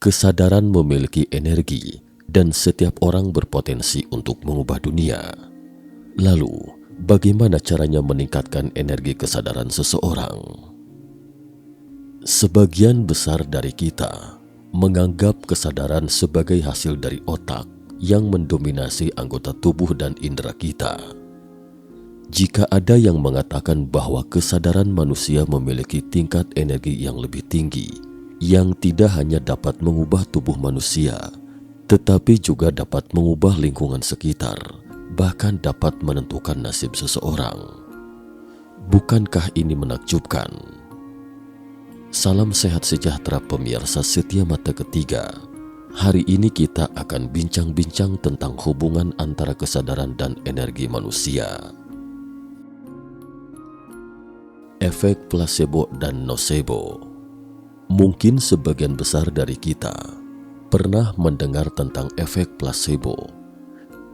Kesadaran memiliki energi dan setiap orang berpotensi untuk mengubah dunia. Lalu, bagaimana caranya meningkatkan energi kesadaran seseorang? Sebagian besar dari kita menganggap kesadaran sebagai hasil dari otak yang mendominasi anggota tubuh dan indera kita. Jika ada yang mengatakan bahwa kesadaran manusia memiliki tingkat energi yang lebih tinggi, yang tidak hanya dapat mengubah tubuh manusia, tetapi juga dapat mengubah lingkungan sekitar, bahkan dapat menentukan nasib seseorang. Bukankah ini menakjubkan? Salam sehat sejahtera pemirsa setia mata ketiga. Hari ini kita akan bincang-bincang tentang hubungan antara kesadaran dan energi manusia. Efek placebo dan nocebo. Mungkin sebagian besar dari kita pernah mendengar tentang efek placebo,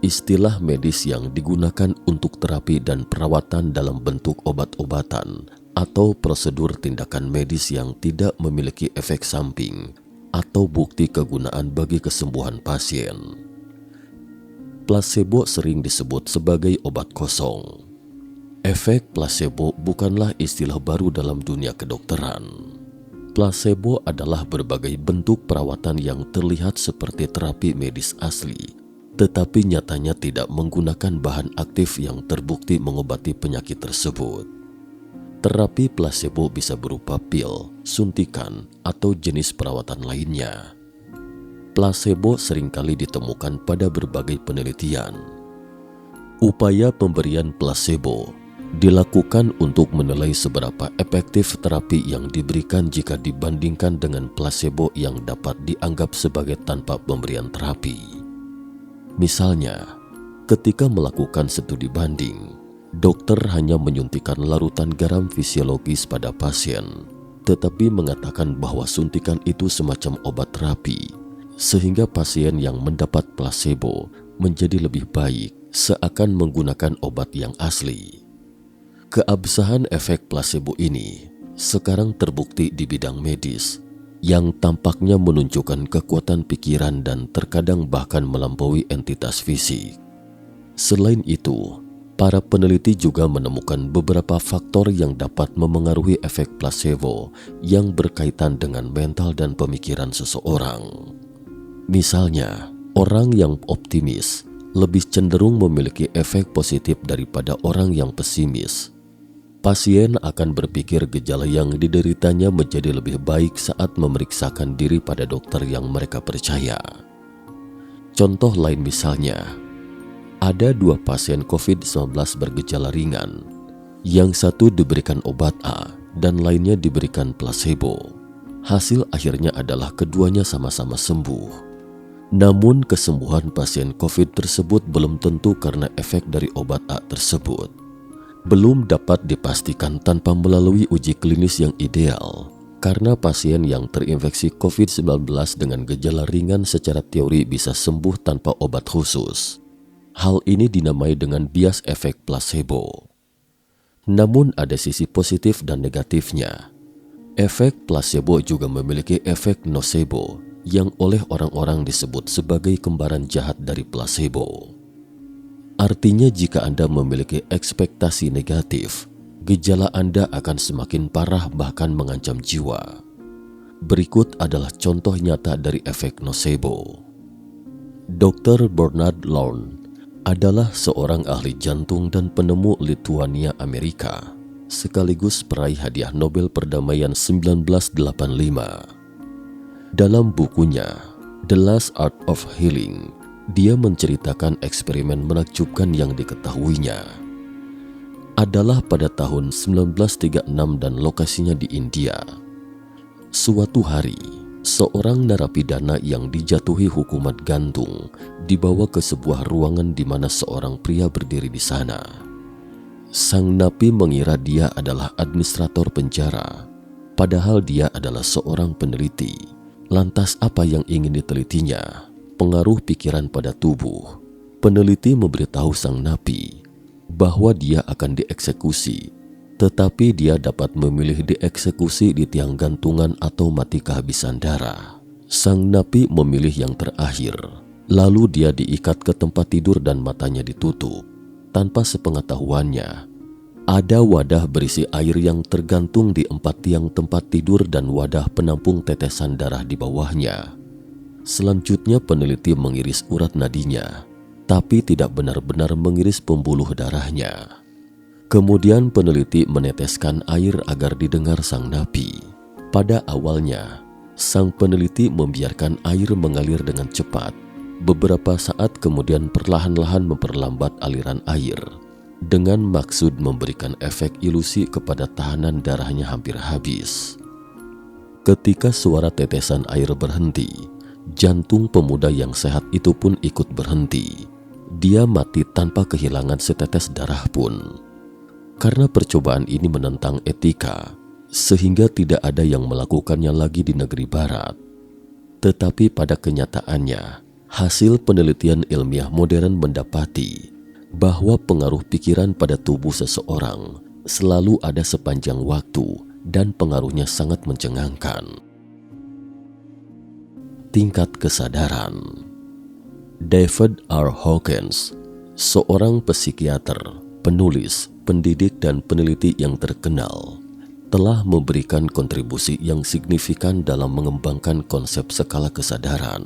istilah medis yang digunakan untuk terapi dan perawatan dalam bentuk obat-obatan atau prosedur tindakan medis yang tidak memiliki efek samping atau bukti kegunaan bagi kesembuhan pasien. Placebo sering disebut sebagai obat kosong. Efek placebo bukanlah istilah baru dalam dunia kedokteran. Placebo adalah berbagai bentuk perawatan yang terlihat seperti terapi medis asli, tetapi nyatanya tidak menggunakan bahan aktif yang terbukti mengobati penyakit tersebut. Terapi placebo bisa berupa pil, suntikan, atau jenis perawatan lainnya. Placebo seringkali ditemukan pada berbagai penelitian. Upaya pemberian placebo dilakukan untuk menilai seberapa efektif terapi yang diberikan jika dibandingkan dengan placebo yang dapat dianggap sebagai tanpa pemberian terapi. Misalnya, ketika melakukan studi banding, dokter hanya menyuntikkan larutan garam fisiologis pada pasien, tetapi mengatakan bahwa suntikan itu semacam obat terapi, sehingga pasien yang mendapat placebo menjadi lebih baik seakan menggunakan obat yang asli. Keabsahan efek placebo ini sekarang terbukti di bidang medis yang tampaknya menunjukkan kekuatan pikiran dan terkadang bahkan melampaui entitas fisik. Selain itu, para peneliti juga menemukan beberapa faktor yang dapat memengaruhi efek placebo yang berkaitan dengan mental dan pemikiran seseorang. Misalnya, orang yang optimis lebih cenderung memiliki efek positif daripada orang yang pesimis. Pasien akan berpikir gejala yang dideritanya menjadi lebih baik saat memeriksakan diri pada dokter yang mereka percaya. Contoh lain misalnya, ada 2 pasien COVID-19 bergejala ringan. Yang satu diberikan obat A dan lainnya diberikan placebo. Hasil akhirnya adalah keduanya sama-sama sembuh. Namun kesembuhan pasien COVID tersebut belum tentu karena efek dari obat A tersebut. Belum dapat dipastikan tanpa melalui uji klinis yang ideal, karena pasien yang terinfeksi COVID-19 dengan gejala ringan secara teori bisa sembuh tanpa obat khusus. Hal ini dinamai dengan bias efek placebo. Namun ada sisi positif dan negatifnya. Efek placebo juga memiliki efek nocebo yang oleh orang-orang disebut sebagai kembaran jahat dari placebo. Artinya jika Anda memiliki ekspektasi negatif, gejala Anda akan semakin parah bahkan mengancam jiwa. Berikut adalah contoh nyata dari efek nocebo. Dr. Bernard Lorne adalah seorang ahli jantung dan penemu Lithuania Amerika, sekaligus peraih hadiah Nobel Perdamaian 1985. Dalam bukunya The Last Art of Healing, dia menceritakan eksperimen menakjubkan yang diketahuinya. Adalah pada tahun 1936 dan lokasinya di India. Suatu hari, seorang narapidana yang dijatuhi hukuman gantung dibawa ke sebuah ruangan di mana seorang pria berdiri di sana. Sang napi mengira dia adalah administrator penjara, padahal dia adalah seorang peneliti. Lantas apa yang ingin ditelitinya? Pengaruh pikiran pada tubuh. Peneliti memberitahu sang napi bahwa dia akan dieksekusi, tetapi dia dapat memilih dieksekusi di tiang gantungan atau mati kehabisan darah. Sang napi memilih yang terakhir. Lalu dia diikat ke tempat tidur dan matanya ditutup. Tanpa sepengetahuannya, ada wadah berisi air yang tergantung di 4 tiang tempat tidur dan wadah penampung tetesan darah di bawahnya. Selanjutnya peneliti mengiris urat nadinya, tapi tidak benar-benar mengiris pembuluh darahnya. Kemudian peneliti meneteskan air agar didengar sang napi. Pada awalnya, sang peneliti membiarkan air mengalir dengan cepat. Beberapa saat kemudian perlahan-lahan memperlambat aliran air dengan maksud memberikan efek ilusi kepada tahanan darahnya hampir habis. Ketika suara tetesan air berhenti, jantung pemuda yang sehat itu pun ikut berhenti. Dia mati tanpa kehilangan setetes darah pun. Karena percobaan ini menentang etika, sehingga tidak ada yang melakukannya lagi di negeri barat. Tetapi pada kenyataannya, hasil penelitian ilmiah modern mendapati bahwa pengaruh pikiran pada tubuh seseorang selalu ada sepanjang waktu dan pengaruhnya sangat mencengangkan. Tingkat kesadaran. David R. Hawkins, seorang psikiater, penulis, pendidik dan peneliti yang terkenal, telah memberikan kontribusi yang signifikan dalam mengembangkan konsep skala kesadaran.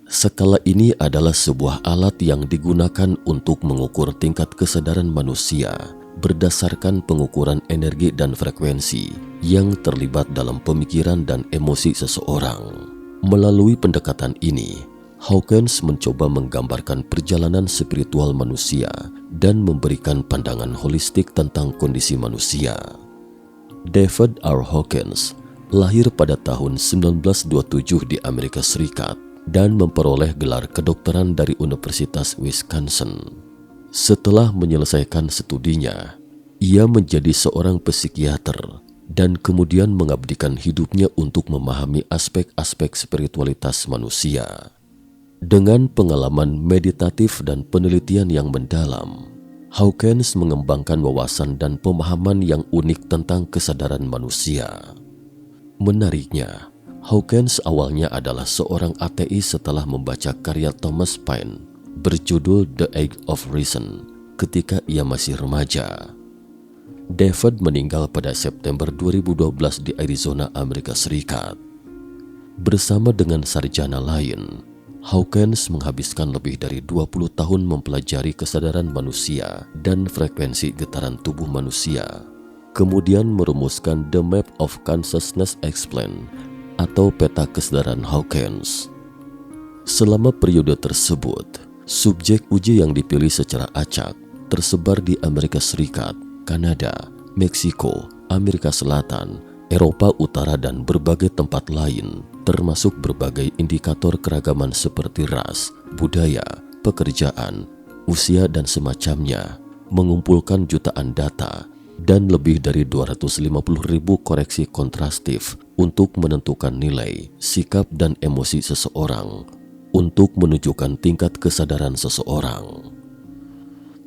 Skala ini adalah sebuah alat yang digunakan untuk mengukur tingkat kesadaran manusia berdasarkan pengukuran energi dan frekuensi yang terlibat dalam pemikiran dan emosi seseorang. Melalui pendekatan ini, Hawkins mencoba menggambarkan perjalanan spiritual manusia dan memberikan pandangan holistik tentang kondisi manusia. David R. Hawkins lahir pada tahun 1927 di Amerika Serikat dan memperoleh gelar kedokteran dari Universitas Wisconsin. Setelah menyelesaikan studinya, ia menjadi seorang psikiater dan kemudian mengabdikan hidupnya untuk memahami aspek-aspek spiritualitas manusia. Dengan pengalaman meditatif dan penelitian yang mendalam, Hawkins mengembangkan wawasan dan pemahaman yang unik tentang kesadaran manusia. Menariknya, Hawkins awalnya adalah seorang ateis setelah membaca karya Thomas Paine berjudul The Age of Reason ketika ia masih remaja. David meninggal pada September 2012 di Arizona, Amerika Serikat. Bersama dengan sarjana lain, Hawkins menghabiskan lebih dari 20 tahun mempelajari kesadaran manusia dan frekuensi getaran tubuh manusia, kemudian merumuskan The Map of Consciousness Explained atau peta kesadaran Hawkins. Selama periode tersebut, subjek uji yang dipilih secara acak tersebar di Amerika Serikat, Kanada, Meksiko, Amerika Selatan, Eropa Utara dan berbagai tempat lain, termasuk berbagai indikator keragaman seperti ras, budaya, pekerjaan, usia dan semacamnya, mengumpulkan jutaan data dan lebih dari 250.000 koreksi kontrastif untuk menentukan nilai, sikap dan emosi seseorang untuk menunjukkan tingkat kesadaran seseorang.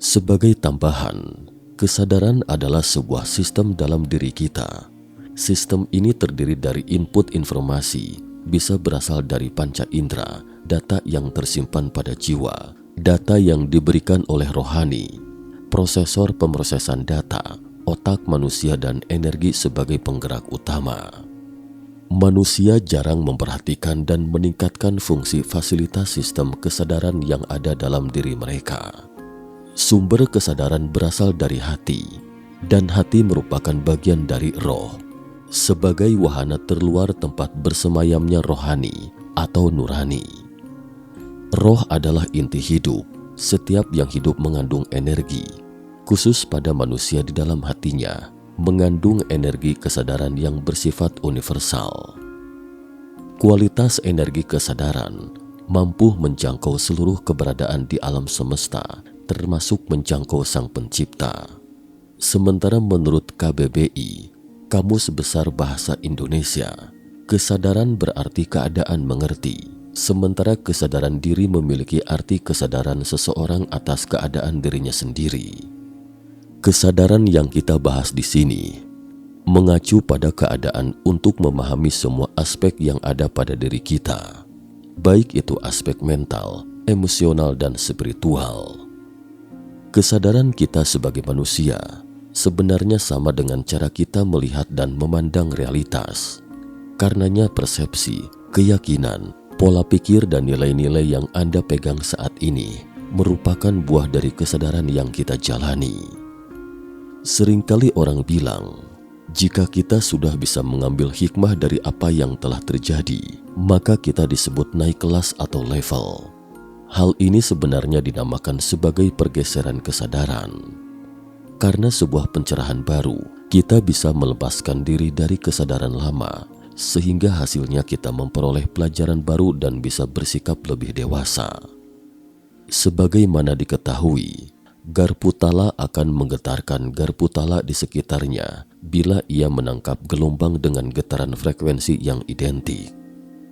Sebagai tambahan, kesadaran adalah sebuah sistem dalam diri kita. Sistem ini terdiri dari input informasi, bisa berasal dari panca indera, data yang tersimpan pada jiwa, data yang diberikan oleh rohani, prosesor pemrosesan data, otak manusia dan energi sebagai penggerak utama. Manusia jarang memperhatikan dan meningkatkan fungsi fasilitas sistem kesadaran yang ada dalam diri mereka. Sumber kesadaran berasal dari hati, dan hati merupakan bagian dari roh, sebagai wahana terluar tempat bersemayamnya rohani atau nurani. Roh adalah inti hidup. Setiap yang hidup mengandung energi, khusus pada manusia di dalam hatinya, mengandung energi kesadaran yang bersifat universal. Kualitas energi kesadaran mampu menjangkau seluruh keberadaan di alam semesta, termasuk menjangkau Sang Pencipta. Sementara menurut KBBI, Kamus Besar Bahasa Indonesia, kesadaran berarti keadaan mengerti, sementara kesadaran diri memiliki arti kesadaran seseorang atas keadaan dirinya sendiri. Kesadaran yang kita bahas di sini mengacu pada keadaan untuk memahami semua aspek yang ada pada diri kita, baik itu aspek mental, emosional, dan spiritual. Kesadaran kita sebagai manusia sebenarnya sama dengan cara kita melihat dan memandang realitas. Karenanya persepsi, keyakinan, pola pikir, dan nilai-nilai yang Anda pegang saat ini merupakan buah dari kesadaran yang kita jalani. Seringkali orang bilang, jika kita sudah bisa mengambil hikmah dari apa yang telah terjadi, maka kita disebut naik kelas atau level. Hal ini sebenarnya dinamakan sebagai pergeseran kesadaran. Karena sebuah pencerahan baru, kita bisa melepaskan diri dari kesadaran lama, sehingga hasilnya kita memperoleh pelajaran baru dan bisa bersikap lebih dewasa. Sebagaimana diketahui, Garputala akan menggetarkan Garputala di sekitarnya bila ia menangkap gelombang dengan getaran frekuensi yang identik.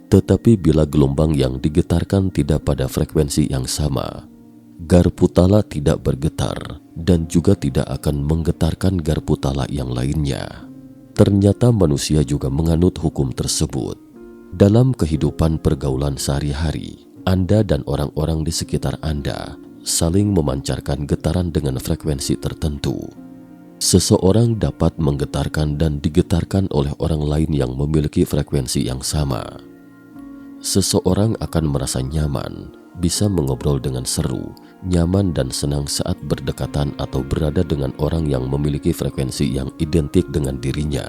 Tetapi bila gelombang yang digetarkan tidak pada frekuensi yang sama, Garputala tidak bergetar dan juga tidak akan menggetarkan Garputala yang lainnya. Ternyata manusia juga menganut hukum tersebut. Dalam kehidupan pergaulan sehari-hari, Anda dan orang-orang di sekitar Anda saling memancarkan getaran dengan frekuensi tertentu. Seseorang dapat menggetarkan dan digetarkan oleh orang lain yang memiliki frekuensi yang sama. Seseorang akan merasa nyaman, bisa mengobrol dengan seru, nyaman dan senang saat berdekatan atau berada dengan orang yang memiliki frekuensi yang identik dengan dirinya.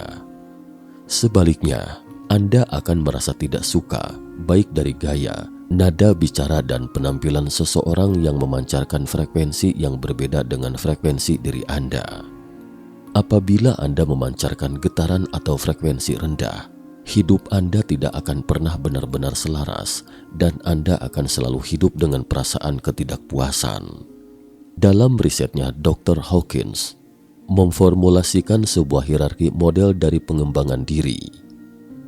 Sebaliknya, Anda akan merasa tidak suka, baik dari gaya, nada bicara, dan penampilan seseorang yang memancarkan frekuensi yang berbeda dengan frekuensi diri Anda. Apabila Anda memancarkan getaran atau frekuensi rendah, hidup Anda tidak akan pernah benar-benar selaras dan Anda akan selalu hidup dengan perasaan ketidakpuasan. Dalam risetnya, Dr. Hawkins memformulasikan sebuah hierarki model dari pengembangan diri.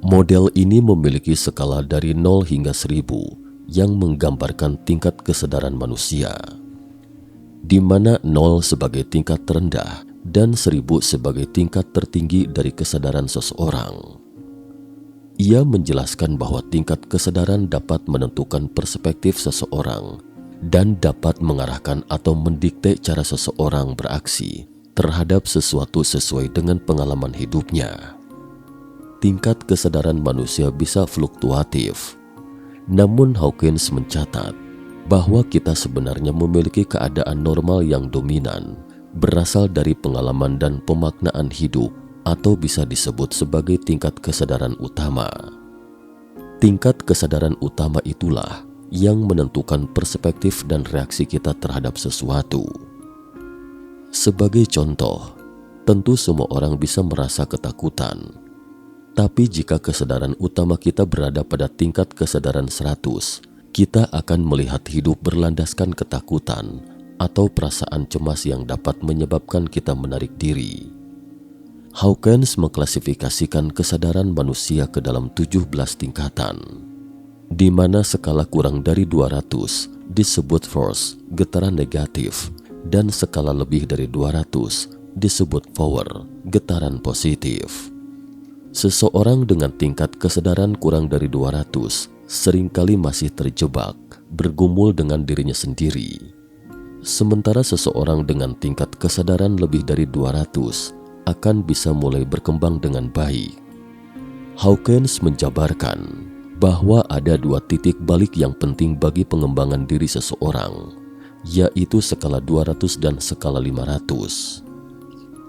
Model ini memiliki skala dari 0 hingga 1000 yang menggambarkan tingkat kesadaran manusia, di mana 0 sebagai tingkat terendah dan 1000 sebagai tingkat tertinggi dari kesadaran seseorang. Ia menjelaskan bahwa tingkat kesadaran dapat menentukan perspektif seseorang dan dapat mengarahkan atau mendikte cara seseorang beraksi terhadap sesuatu sesuai dengan pengalaman hidupnya. Tingkat kesadaran manusia bisa fluktuatif, namun Hawkins mencatat bahwa kita sebenarnya memiliki keadaan normal yang dominan berasal dari pengalaman dan pemaknaan hidup, atau bisa disebut sebagai tingkat kesadaran utama. Tingkat kesadaran utama itulah yang menentukan perspektif dan reaksi kita terhadap sesuatu. Sebagai contoh, tentu semua orang bisa merasa ketakutan. Tapi jika kesadaran utama kita berada pada tingkat kesadaran 100, kita akan melihat hidup berlandaskan ketakutan atau perasaan cemas yang dapat menyebabkan kita menarik diri. Hawkins mengklasifikasikan kesadaran manusia ke dalam 17 tingkatan, di mana skala kurang dari 200 disebut force, getaran negatif, dan skala lebih dari 200 disebut power, getaran positif. Seseorang dengan tingkat kesadaran kurang dari 200 seringkali masih terjebak, bergumul dengan dirinya sendiri. Sementara seseorang dengan tingkat kesadaran lebih dari 200 akan bisa mulai berkembang dengan baik. Hawkins menjabarkan bahwa ada 2 titik balik yang penting bagi pengembangan diri seseorang, yaitu skala 200 dan skala 500.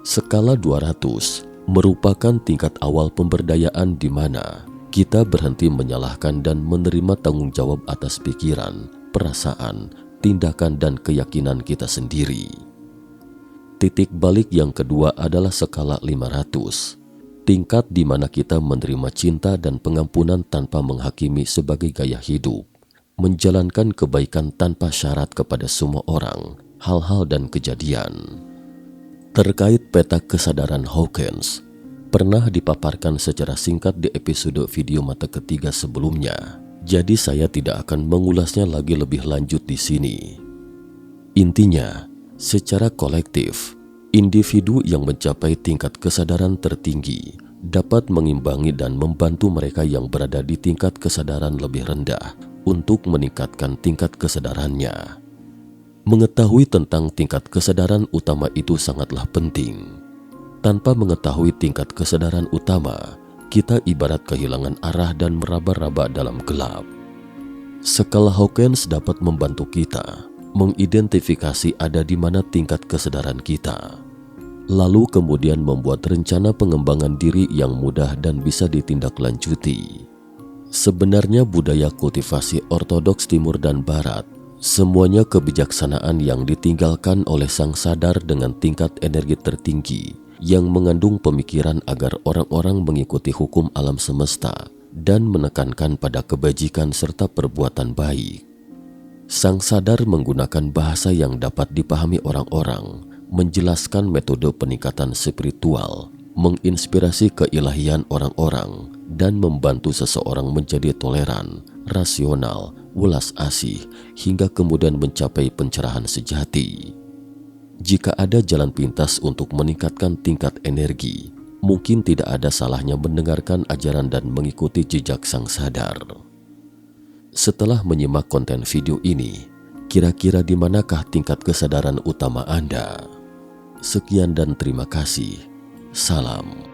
Skala 200 merupakan tingkat awal pemberdayaan di mana kita berhenti menyalahkan dan menerima tanggung jawab atas pikiran, perasaan, tindakan, dan keyakinan kita sendiri. Titik balik yang kedua adalah skala 500, tingkat di mana kita menerima cinta dan pengampunan tanpa menghakimi sebagai gaya hidup, menjalankan kebaikan tanpa syarat kepada semua orang, hal-hal, dan kejadian. Terkait peta kesadaran Hawkins, pernah dipaparkan secara singkat di episode video mata ketiga sebelumnya, jadi saya tidak akan mengulasnya lagi lebih lanjut di sini. Intinya, secara kolektif, Individu yang mencapai tingkat kesadaran tertinggi dapat mengimbangi dan membantu mereka yang berada di tingkat kesadaran lebih rendah untuk meningkatkan tingkat kesadarannya. Mengetahui tentang tingkat kesadaran utama itu sangatlah penting. Tanpa mengetahui tingkat kesadaran utama, kita ibarat kehilangan arah dan meraba-raba dalam gelap. Skala Hawkins dapat membantu kita mengidentifikasi ada di mana tingkat kesadaran kita, lalu kemudian membuat rencana pengembangan diri yang mudah dan bisa ditindaklanjuti. Sebenarnya budaya kultivasi ortodoks timur dan barat, semuanya kebijaksanaan yang ditinggalkan oleh sang sadar dengan tingkat energi tertinggi yang mengandung pemikiran agar orang-orang mengikuti hukum alam semesta dan menekankan pada kebajikan serta perbuatan baik. Sang sadar menggunakan bahasa yang dapat dipahami orang-orang, menjelaskan metode peningkatan spiritual, menginspirasi keilahian orang-orang, dan membantu seseorang menjadi toleran, rasional, welas asih, hingga kemudian mencapai pencerahan sejati. Jika ada jalan pintas untuk meningkatkan tingkat energi, mungkin tidak ada salahnya mendengarkan ajaran dan mengikuti jejak sang sadar. Setelah menyimak konten video ini, kira-kira di manakah tingkat kesadaran utama Anda? Sekian dan terima kasih. Salam.